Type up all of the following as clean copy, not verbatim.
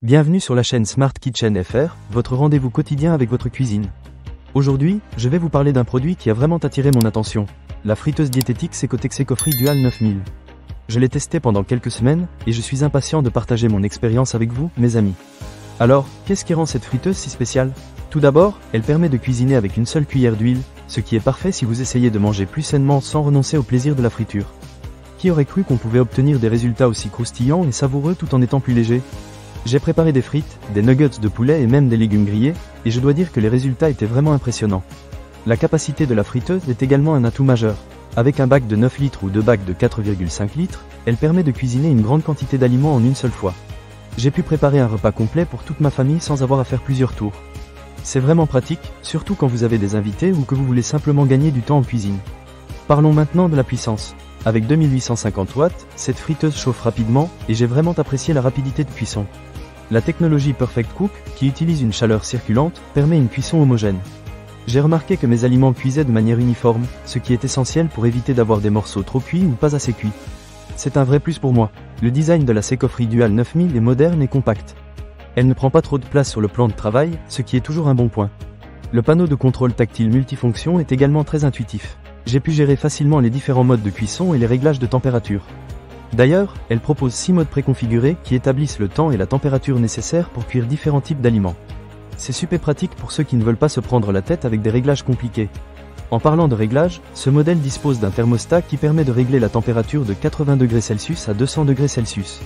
Bienvenue sur la chaîne Smart Kitchen FR, votre rendez-vous quotidien avec votre cuisine. Aujourd'hui, je vais vous parler d'un produit qui a vraiment attiré mon attention, la friteuse diététique Secotec Secofree Dual 9000. Je l'ai testée pendant quelques semaines, et je suis impatient de partager mon expérience avec vous, mes amis. Alors, qu'est-ce qui rend cette friteuse si spéciale? Tout d'abord, elle permet de cuisiner avec une seule cuillère d'huile, ce qui est parfait si vous essayez de manger plus sainement sans renoncer au plaisir de la friture. Qui aurait cru qu'on pouvait obtenir des résultats aussi croustillants et savoureux tout en étant plus léger? J'ai préparé des frites, des nuggets de poulet et même des légumes grillés, et je dois dire que les résultats étaient vraiment impressionnants. La capacité de la friteuse est également un atout majeur. Avec un bac de 9 litres ou deux bacs de 4,5 litres, elle permet de cuisiner une grande quantité d'aliments en une seule fois. J'ai pu préparer un repas complet pour toute ma famille sans avoir à faire plusieurs tours. C'est vraiment pratique, surtout quand vous avez des invités ou que vous voulez simplement gagner du temps en cuisine. Parlons maintenant de la puissance. Avec 2850 watts, cette friteuse chauffe rapidement, et j'ai vraiment apprécié la rapidité de cuisson. La technologie Perfect Cook, qui utilise une chaleur circulante, permet une cuisson homogène. J'ai remarqué que mes aliments cuisaient de manière uniforme, ce qui est essentiel pour éviter d'avoir des morceaux trop cuits ou pas assez cuits. C'est un vrai plus pour moi. Le design de la Secofree Dual 9000 est moderne et compact. Elle ne prend pas trop de place sur le plan de travail, ce qui est toujours un bon point. Le panneau de contrôle tactile multifonction est également très intuitif. J'ai pu gérer facilement les différents modes de cuisson et les réglages de température. D'ailleurs, elle propose 6 modes préconfigurés qui établissent le temps et la température nécessaires pour cuire différents types d'aliments. C'est super pratique pour ceux qui ne veulent pas se prendre la tête avec des réglages compliqués. En parlant de réglages, ce modèle dispose d'un thermostat qui permet de régler la température de 80 degrés Celsius à 200 degrés Celsius.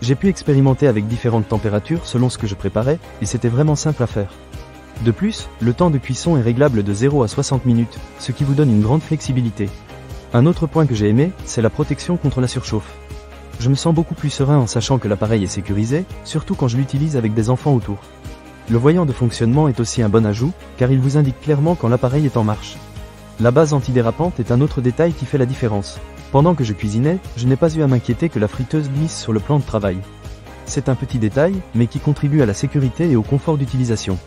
J'ai pu expérimenter avec différentes températures selon ce que je préparais, et c'était vraiment simple à faire. De plus, le temps de cuisson est réglable de 0 à 60 minutes, ce qui vous donne une grande flexibilité. Un autre point que j'ai aimé, c'est la protection contre la surchauffe. Je me sens beaucoup plus serein en sachant que l'appareil est sécurisé, surtout quand je l'utilise avec des enfants autour. Le voyant de fonctionnement est aussi un bon ajout, car il vous indique clairement quand l'appareil est en marche. La base antidérapante est un autre détail qui fait la différence. Pendant que je cuisinais, je n'ai pas eu à m'inquiéter que la friteuse glisse sur le plan de travail. C'est un petit détail, mais qui contribue à la sécurité et au confort d'utilisation.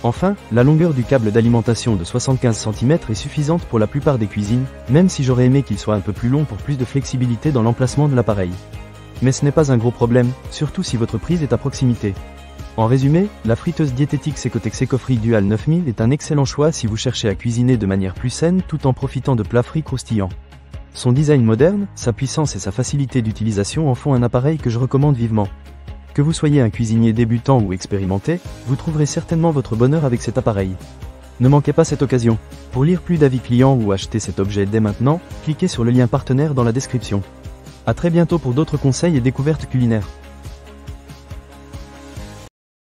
Enfin, la longueur du câble d'alimentation de 75 cm est suffisante pour la plupart des cuisines, même si j'aurais aimé qu'il soit un peu plus long pour plus de flexibilité dans l'emplacement de l'appareil. Mais ce n'est pas un gros problème, surtout si votre prise est à proximité. En résumé, la friteuse diététique Secotec Secofree Dual 9000 est un excellent choix si vous cherchez à cuisiner de manière plus saine tout en profitant de plats frits croustillants. Son design moderne, sa puissance et sa facilité d'utilisation en font un appareil que je recommande vivement. Que vous soyez un cuisinier débutant ou expérimenté, vous trouverez certainement votre bonheur avec cet appareil. Ne manquez pas cette occasion. Pour lire plus d'avis clients ou acheter cet objet dès maintenant, cliquez sur le lien partenaire dans la description. À très bientôt pour d'autres conseils et découvertes culinaires.